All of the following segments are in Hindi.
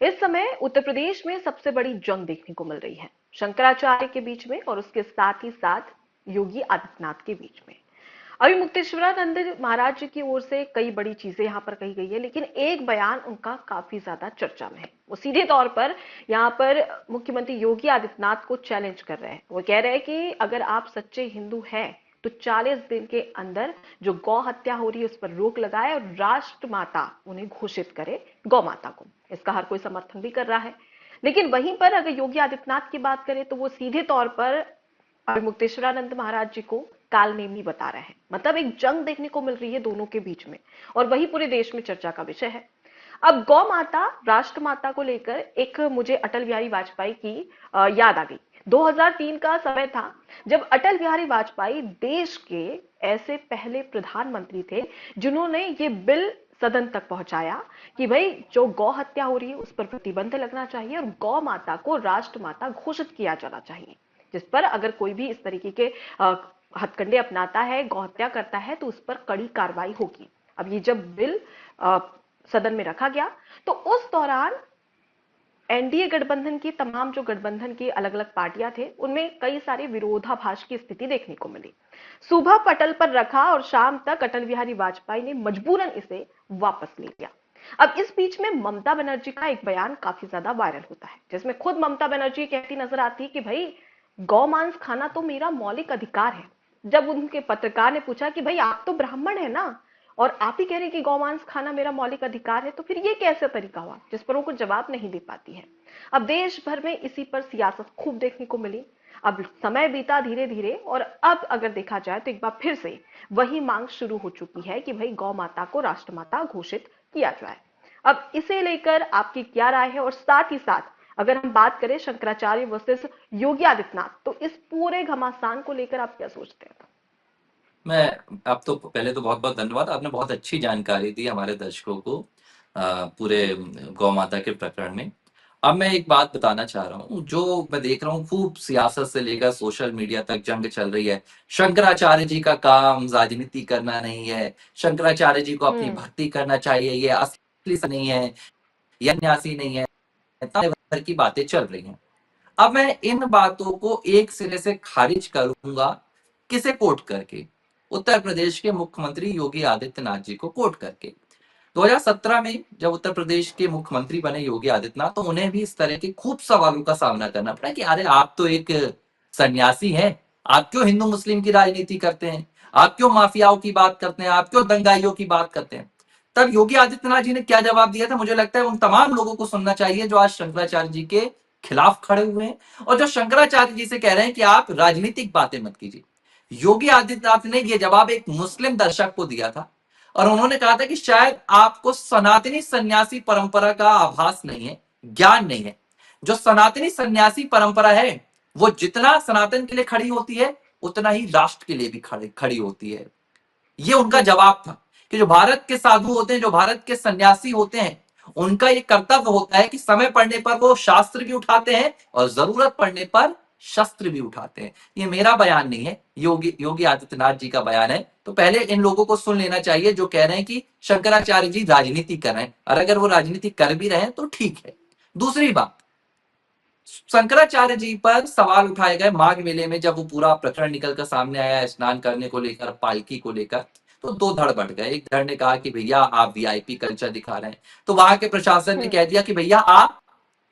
इस समय उत्तर प्रदेश में सबसे बड़ी जंग देखने को मिल रही है शंकराचार्य के बीच में और उसके साथ ही साथ योगी आदित्यनाथ के बीच में। अभी मुक्तेश्वरानंद महाराज जी की ओर से कई बड़ी चीजें यहाँ पर कही गई है, लेकिन एक बयान उनका काफी ज्यादा चर्चा में है। वो सीधे तौर पर यहाँ पर मुख्यमंत्री योगी आदित्यनाथ को चैलेंज कर रहे हैं। वो कह रहे हैं कि अगर आप सच्चे हिंदू हैं तो 40 दिन के अंदर जो गौ हत्या हो रही है उस पर रोक लगाए और राष्ट्र माता उन्हें घोषित करे, गौ माता को। इसका हर कोई समर्थन भी कर रहा है। लेकिन वहीं पर अगर योगी आदित्यनाथ की बात करें तो वो सीधे तौर पर और मुक्तेश्वरानंद महाराज जी को कालनेमी बता रहे हैं। मतलब एक जंग देखने को मिल रही है दोनों के बीच में, और वही पूरे देश में चर्चा का विषय है। अब गौ माता, राष्ट्र माता को लेकर एक मुझे अटल बिहारी वाजपेयी की याद आ गई। 2003 का समय था जब अटल बिहारी वाजपेयी देश के ऐसे पहले प्रधानमंत्री थे जिन्होंने ये बिल सदन तक पहुंचाया कि भाई जो गौ हत्या हो रही है उस पर प्रतिबंध लगना चाहिए और गौ माता को राष्ट्र माता घोषित किया जाना चाहिए, जिस पर अगर कोई भी इस तरीके के हथकंडे अपनाता है, गौहत्या करता है, तो उस पर कड़ी कार्रवाई होगी। अब ये जब बिल सदन में रखा गया तो उस दौरान एनडीए गठबंधन की तमाम जो गठबंधन की अलग अलग पार्टियां थे उनमें कई सारे विरोधाभास की स्थिति देखने को मिली। सुबह पटल पर रखा और शाम तक अटल बिहारी वाजपेयी ने मजबूरन इसे वापस ले लिया। अब इस बीच में ममता बनर्जी का एक बयान काफी ज्यादा वायरल होता है, जिसमें खुद ममता बनर्जी कहती नजर आती है कि भाई गौ मांस खाना तो मेरा मौलिक अधिकार है। जब उनके पत्रकार ने पूछा कि भाई आप तो ब्राह्मण है ना और आप ही कह रहे हैं कि गौमांस खाना मेरा मौलिक अधिकार है, तो फिर ये कैसे तरीका हुआ, जिस पर वो कुछ जवाब नहीं दे पाती है। अब देश भर में इसी पर सियासत खूब देखने को मिली। अब समय बीता धीरे धीरे और अब अगर देखा जाए तो एक बार फिर से वही मांग शुरू हो चुकी है कि भाई गौ माता को राष्ट्रमाता घोषित किया जाए। अब इसे लेकर आपकी क्या राय है, और साथ ही साथ अगर हम बात करें शंकराचार्य वर्सेस योगी आदित्यनाथ, तो इस पूरे घमासान को लेकर आप क्या सोचते हैं? मैं आप तो पहले तो बहुत बहुत धन्यवाद। आपने बहुत अच्छी जानकारी दी हमारे दर्शकों को पूरे गौ माता के प्रकरण में। अब मैं एक बात बताना चाह रहा हूँ, जो मैं देख रहा हूँ खूब सियासत से लेकर सोशल मीडिया तक जंग चल रही है। शंकराचार्य जी का काम राजनीति करना नहीं है, शंकराचार्य जी को अपनी हम्म। भक्ति करना चाहिए, ये असली से नहीं है, ये न्यासी नहीं है, तरह भर की बातें चल रही हैं। अब मैं इन बातों को एक सिरे से खारिज करूंगा। किसे कोट करके? उत्तर प्रदेश के मुख्यमंत्री योगी आदित्यनाथ जी को कोट करके। 2017 में जब उत्तर प्रदेश के मुख्यमंत्री बने योगी आदित्यनाथ, तो उन्हें भी इस तरह के खूब सवालों का सामना करना पड़ा कि अरे आप तो एक सन्यासी हैं, आप क्यों हिंदू मुस्लिम की राजनीति करते हैं, आप क्यों माफियाओं की बात करते हैं, आप क्यों दंगाइयों की बात करते हैं। तब योगी आदित्यनाथ जी ने क्या जवाब दिया था, मुझे लगता है उन तमाम लोगों को सुनना चाहिए जो आज शंकराचार्य जी के खिलाफ खड़े हुए हैं और जो शंकराचार्य जी से कह रहे हैं कि आप राजनीतिक बातें मत कीजिए। योगी आदित्यनाथ ने यह जवाब एक मुस्लिम दर्शक को दिया था और उन्होंने कहा था कि शायद आपको सनातनी सन्यासी परंपरा का आभास नहीं है, ज्ञान नहीं है। जो सनातनी सन्यासी परंपरा है वो जितना सनातन के लिए खड़ी होती है उतना ही राष्ट्र के लिए भी खड़ी होती है। ये उनका जवाब था कि जो भारत के साधु होते हैं, जो भारत के सन्यासी होते हैं, उनका ये कर्तव्य होता है कि समय पड़ने पर वो शास्त्र भी उठाते हैं और जरूरत पड़ने पर शस्त्र भी उठाते हैं। ये मेरा बयान नहीं है, योगी आदित्यनाथ जी का बयान है। तो पहले इन लोगों को सुन लेना चाहिए जो कह रहे हैं कि शंकराचार्य जी राजनीति कर रहे हैं, और अगर वो राजनीति कर भी रहे हैं तो ठीक है। दूसरी बात, शंकराचार्य जी पर सवाल उठाए गए माघ मेले में, जब वो पूरा प्रकरण निकल कर सामने आया स्नान करने को लेकर, पालकी को लेकर, तो दो धड़ बढ़ गए। एक धड़ ने कहा कि भैया आप वीआईपी कल्चर दिखा रहे हैं, तो वहां के प्रशासन ने हम्म। कह दिया कि भैया आप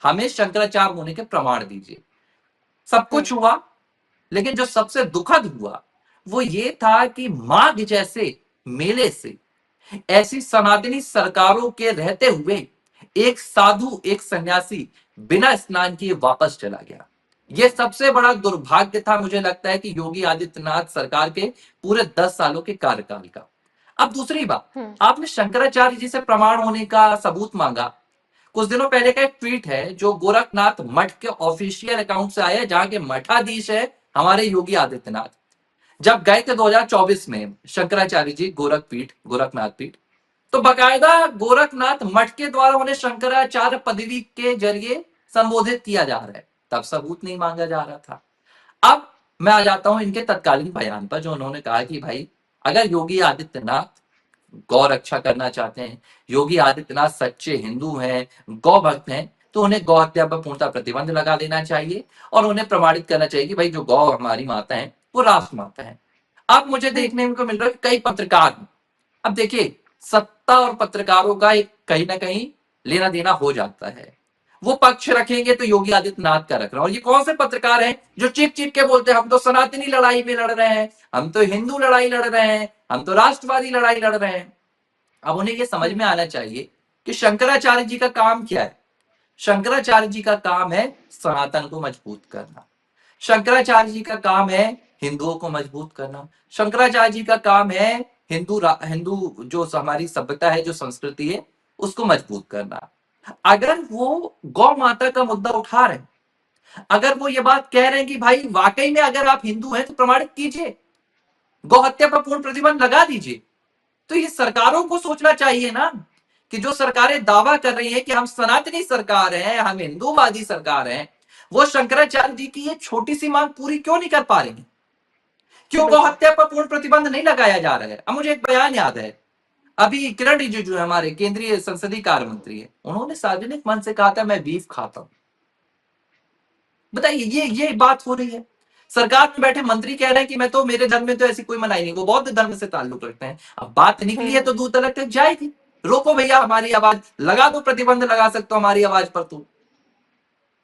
हमें शंकराचार्य होने के प्रमाण दीजिए। सब हम्म। कुछ हुआ, लेकिन जो सबसे दुखद हुआ वो ये था कि माघ जैसे मेले से ऐसी सनातनी सरकारों के रहते हुए एक साधु, एक सन्यासी बिना स्नान किए वापस चला गया। यह सबसे बड़ा दुर्भाग्य था, मुझे लगता है कि योगी आदित्यनाथ सरकार के पूरे 10 सालों के कार्यकाल का। अब दूसरी बात, हम्म। आपने शंकराचार्य जी से प्रमाण होने का सबूत मांगा। कुछ दिनों पहले का एक ट्वीट है जो गोरखनाथ मठ के ऑफिशियल अकाउंट से आया, जहां के मठाधीश है हमारे योगी आदित्यनाथ। जब गए थे 2024 में शंकराचार्य जी गोरखनाथ पीठ, तो बकायदा गोरखनाथ मठ के द्वारा उन्हें शंकराचार्य पदवी के जरिए संबोधित किया जा रहा है, तब सबूत नहीं मांगा जा रहा था। अब मैं आ जाता हूं इनके तत्कालीन बयान पर, जो उन्होंने कहा कि भाई अगर योगी आदित्यनाथ गौ रक्षा करना चाहते हैं, योगी आदित्यनाथ सच्चे हिंदू हैं, गौ भक्त हैं, तो उन्हें गौ हत्या पर पूर्णतः प्रतिबंध लगा देना चाहिए और उन्हें प्रमाणित करना चाहिए कि भाई जो गौ हमारी माता है वो राष्ट्र माता है। अब मुझे देखने को मिल रहा है कि कई पत्रकार, अब देखिए सत्ता और पत्रकारों का एक कहीं ना कहीं लेना देना हो जाता है। वो पक्ष रखेंगे तो योगी आदित्यनाथ का रख रहा है। और ये कौन से पत्रकार हैं जो चीख चीख के बोलते हैं हम तो सनातनी लड़ाई में लड़ रहे हैं, हम तो हिंदू लड़ाई लड़ रहे हैं, हम तो राष्ट्रवादी लड़ाई लड़ रहे हैं। अब उन्हें ये समझ में आना चाहिए कि शंकराचार्य जी का काम क्या है। शंकराचार्य जी का काम है सनातन को मजबूत करना। शंकराचार्य जी का काम है हिंदुओं को मजबूत करना। शंकराचार्य जी का काम है हिंदू जो हमारी सभ्यता है, जो संस्कृति है, उसको मजबूत करना। अगर वो गौ माता का मुद्दा उठा रहे हैं, अगर वो ये बात कह रहे हैं कि भाई वाकई में अगर आप हिंदू हैं तो प्रमाणित कीजिए, गौ हत्या पर पूर्ण प्रतिबंध लगा दीजिए, तो ये सरकारों को सोचना चाहिए ना कि जो सरकारें दावा कर रही हैं कि हम सनातनी सरकार हैं, हम हिंदूवादी सरकार हैं, वो शंकराचार्य जी की ये छोटी सी मांग पूरी क्यों नहीं कर पा रही है? क्यों गौ हत्या पर पूर्ण प्रतिबंध नहीं लगाया जा रहा है? अब मुझे एक बयान याद है, अभी किरण रिजिजू हमारे केंद्रीय संसदीय कार्य मंत्री है, उन्होंने सार्वजनिक मंच से कहा था मैं बीफ खाता हूं। बताइए ये बात हो रही है। सरकार में बैठे मंत्री कह रहे हैं कि मैं तो, मेरे धर्म में तो ऐसी कोई मनाई नहीं, वो बौद्ध धर्म से ताल्लुक रखते हैं। अब बात निकली है तो दूर तलक तक जाएगी। रोको भैया हमारी आवाज, लगा दो, प्रतिबंध लगा सकते हो हमारी आवाज पर। तो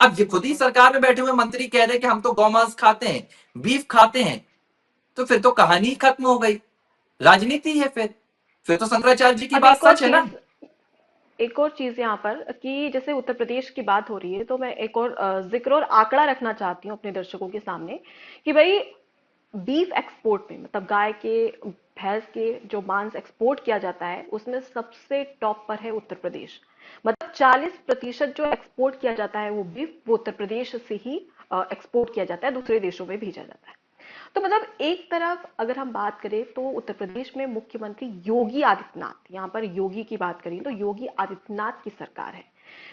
अब ये खुद ही सरकार में बैठे हुए मंत्री कह रहे हैं कि हम तो गौमांस खाते हैं, बीफ खाते हैं, तो फिर तो कहानी खत्म हो गई, राजनीति है। फिर तो शंकराचार्य जी की अब बात सच है ना। एक और चीज यहाँ पर कि जैसे उत्तर प्रदेश की बात हो रही है, तो मैं एक और जिक्र और आंकड़ा रखना चाहती हूँ अपने दर्शकों के सामने कि भाई बीफ एक्सपोर्ट में, मतलब गाय के, भैंस के जो मांस एक्सपोर्ट किया जाता है उसमें सबसे टॉप पर है उत्तर प्रदेश। मतलब 40% जो एक्सपोर्ट किया जाता है वो बीफ, वो उत्तर प्रदेश से ही एक्सपोर्ट किया जाता है, दूसरे देशों में भेजा जाता है। तो मतलब एक तरफ अगर हम बात करें तो उत्तर प्रदेश में मुख्यमंत्री योगी आदित्यनाथ, यहाँ पर योगी की बात करें तो योगी आदित्यनाथ की सरकार है।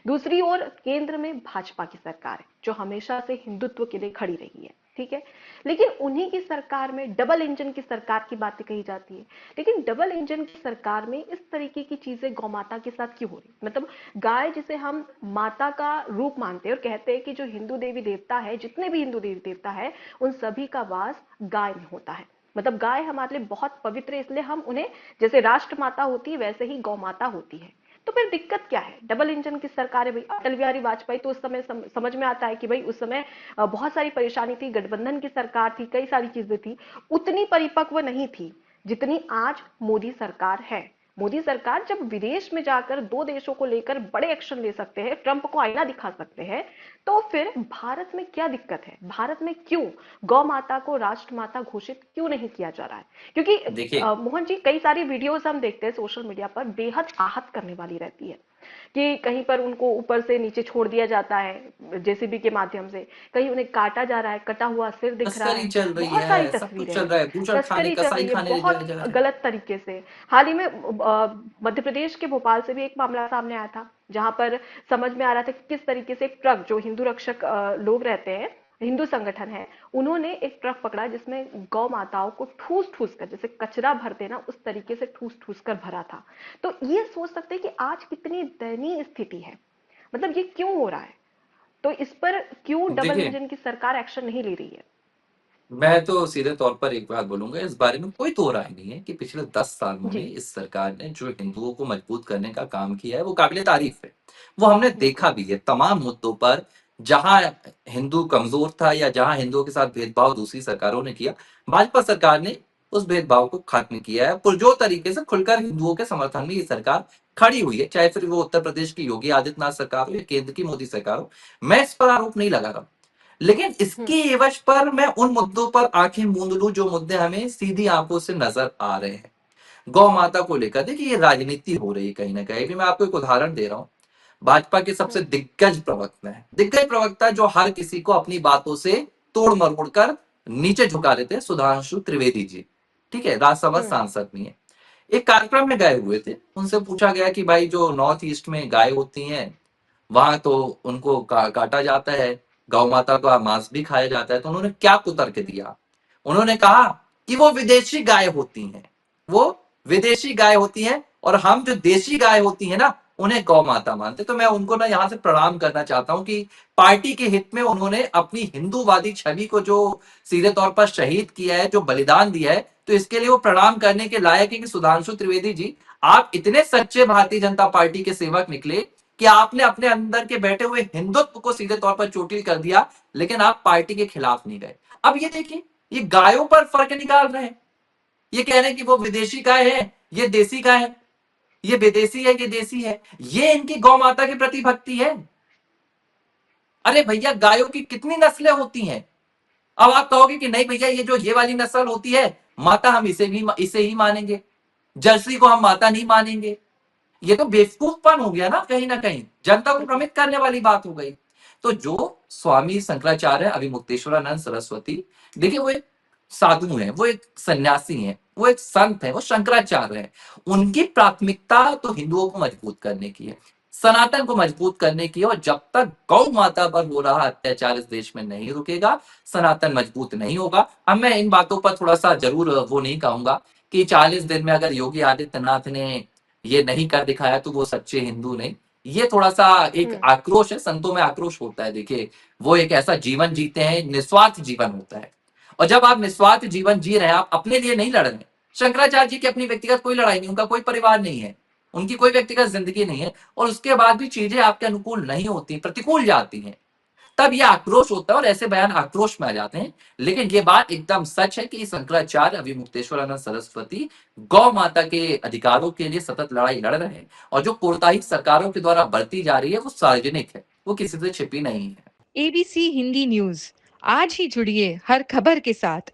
दूसरी ओर केंद्र में भाजपा की सरकार है जो हमेशा से हिंदुत्व के लिए खड़ी रही है, ठीक है। लेकिन उन्हीं की सरकार में डबल इंजन की सरकार की बातें कही जाती है। लेकिन डबल इंजन की सरकार में इस तरीके की चीजें गौ माता के साथ क्यों हो रही? मतलब गाय जिसे हम माता का रूप मानते हैं और कहते हैं कि जो हिंदू देवी देवता है, जितने भी हिंदू देवी देवता है, उन सभी का वास गाय में होता है। मतलब गाय हमारे लिए बहुत पवित्र है, इसलिए हम उन्हें, जैसे राष्ट्र माता होती है वैसे ही गौ माता होती है। तो फिर दिक्कत क्या है? डबल इंजन की सरकार है भाई। अटल बिहारी वाजपेयी तो उस समय समझ में आता है कि भाई उस समय बहुत सारी परेशानी थी, गठबंधन की सरकार थी, कई सारी चीजें थी, उतनी परिपक्व नहीं थी जितनी आज मोदी सरकार है। मोदी सरकार जब विदेश में जाकर दो देशों को लेकर बड़े एक्शन ले सकते हैं, ट्रंप को आईना दिखा सकते हैं, तो फिर भारत में क्या दिक्कत है? भारत में क्यों गौ माता को राष्ट्र माता घोषित क्यों नहीं किया जा रहा है? क्योंकि देखिए मोहन जी, कई सारी वीडियोस हम देखते हैं सोशल मीडिया पर, बेहद आहत करने वाली रहती है कि कहीं पर उनको ऊपर से नीचे छोड़ दिया जाता है जेसीबी के माध्यम से, कहीं उन्हें काटा जा रहा है, कटा हुआ सिर दिख रहा तस्करी है, चल रही बहुत सारी है, सब कुछ तस्वीरें चल हैं। रहा है, बूचड़ खाने, तस्करी चल कसाई रही है खाने जा बहुत रहे हैं। गलत तरीके से। हाल ही में मध्य प्रदेश के भोपाल से भी एक मामला सामने आया था जहां पर समझ में आ रहा था कि किस तरीके से एक ट्रक, जो हिंदू रक्षक लोग रहते हैं, हिंदू संगठन है, उन्होंने एक ट्रक पकड़ा जिसमें गौ माताओं को ठूस ठूस कर, जैसे कचरा भरते ना उस तरीके से ठूस ठूस कर भरा था। तो ये सोच सकते हैं कि आज कितनी दयनीय स्थिति है, मतलब ये क्यों हो रहा है? तो इस पर क्यों डबल देखिए इंजन की सरकार एक्शन नहीं ले रही है? मैं तो सीधे तौर पर एक बात बोलूंगा, इस बारे में कोई दो राय नहीं है कि पिछले 10 सालों में जी। इस सरकार ने जो हिंदुओं को मजबूत करने का काम किया है वो काबिले तारीफ है। वो हमने बिल्कुल। देखा भी है तमाम मुद्दों पर, जहां हिंदू कमजोर था या जहां हिंदुओं के साथ भेदभाव दूसरी सरकारों ने किया, भाजपा सरकार ने उस भेदभाव को खत्म किया है। पुरजोर तरीके से खुलकर हिंदुओं के समर्थन में ये सरकार खड़ी हुई है, चाहे फिर वो उत्तर प्रदेश की योगी आदित्यनाथ सरकार हो या केंद्र की मोदी सरकार हो। मैं इस पर आरोप नहीं लगा रहा, लेकिन हम्म। इसकी एवज पर मैं उन मुद्दों पर आंखें मूंद लूं जो मुद्दे हमें सीधी आंखों से नजर आ रहे हैं। गौ माता को लेकर देखिए ये राजनीति हो रही है कहीं ना कहीं। भी मैं आपको एक उदाहरण दे रहा हूं, भाजपा के सबसे हम्म। दिग्गज प्रवक्ता है, दिग्गज प्रवक्ता जो हर किसी को अपनी बातों से तोड़ मरोड़ कर नीचे झुका देते हैं, सुधांशु त्रिवेदी जी, ठीक है, राज्यसभा हम्म। सांसद भी है। एक कार्यक्रम में गए हुए थे, उनसे पूछा गया कि भाई जो नॉर्थ ईस्ट में गाय होती हैं वहां तो उनको काटा जाता है, गौ माता का मांस भी खाया जाता है, तो उन्होंने क्या कुतर्क दिया? उन्होंने कहा कि वो विदेशी गाय होती हैं, वो विदेशी गाय होती हैं, और हम जो देशी गाय होती है ना उन्हें गौ माता मानते। तो मैं उनको ना यहाँ से प्रणाम करना चाहता हूँ कि पार्टी के हित में उन्होंने अपनी हिंदूवादी छवि को जो सीधे तौर पर शहीद किया है, जो बलिदान दिया है, तो इसके लिए वो प्रणाम करने के लायक है कि सुधांशु त्रिवेदी जी, आप इतने सच्चे भारतीय जनता पार्टी के सेवक निकले कि आपने अपने अंदर के बैठे हुए हिंदुत्व को सीधे तौर पर चोटिल कर दिया, लेकिन आप पार्टी के खिलाफ नहीं गए। अब ये देखिए, ये गायों पर फर्क निकाल रहे हैं, ये कह रहे हैं कि वो विदेशी गाय है, ये देसी गाय है, ये विदेशी है, ये देसी है, ये इनकी गौ माता के प्रति भक्ति है। अरे भैया, गायों की कितनी नस्लें होती हैं। अब आप कहोगे कि नहीं भैया, ये जो ये वाली नस्ल होती है माता, हम इसे ही मानेंगे, जर्सी को हम माता नहीं मानेंगे। ये तो बेवकूफपन हो गया ना, कहीं ना कहीं जनता को भ्रमित करने वाली बात हो गई। तो जो स्वामी शंकराचार्य अभिमुक्तेश्वरानंद सरस्वती, देखिए वो एक साधु है, वो एक सन्यासी है, वो एक संत है, वो शंकराचार्य है। उनकी प्राथमिकता तो हिंदुओं को मजबूत करने की है, सनातन को मजबूत करने की है। और जब तक गौ माता पर हो रहा अत्याचार इस देश में नहीं रुकेगा, सनातन मजबूत नहीं होगा। अब मैं इन बातों पर थोड़ा सा जरूर वो नहीं कहूंगा कि 40 दिन में अगर योगी आदित्यनाथ ने ये नहीं कर दिखाया तो वो सच्चे हिंदू नहीं। ये थोड़ा सा एक आक्रोश है, संतों में आक्रोश होता है। देखिए, वो एक ऐसा जीवन जीते हैं, निस्वार्थ जीवन होता है। और जब आप निस्वार्थ जीवन जी रहे हैं, आप अपने लिए नहीं लड़ रहे। शंकराचार्य जी की अपनी व्यक्तिगत कोई लड़ाई नहीं, उनका कोई परिवार नहीं है, उनकी कोई व्यक्तिगत जिंदगी नहीं है, और उसके बाद भी चीजें आपके अनुकूल नहीं होती, प्रतिकूल जाती हैं, तब ये आक्रोश होता है और ऐसे बयान आक्रोश में आ जाते हैं। लेकिन ये बात एकदम सच है कि शंकराचार्य अभिमुक्तेश्वरानंद सरस्वती गौ माता के अधिकारों के लिए सतत लड़ाई लड़ रहे हैं, और जो कोताही सरकारों के द्वारा बरती जा रही है वो सार्वजनिक है, वो किसी से छिपी नहीं है। एबीसी हिंदी न्यूज, आज ही जुड़िए हर खबर के साथ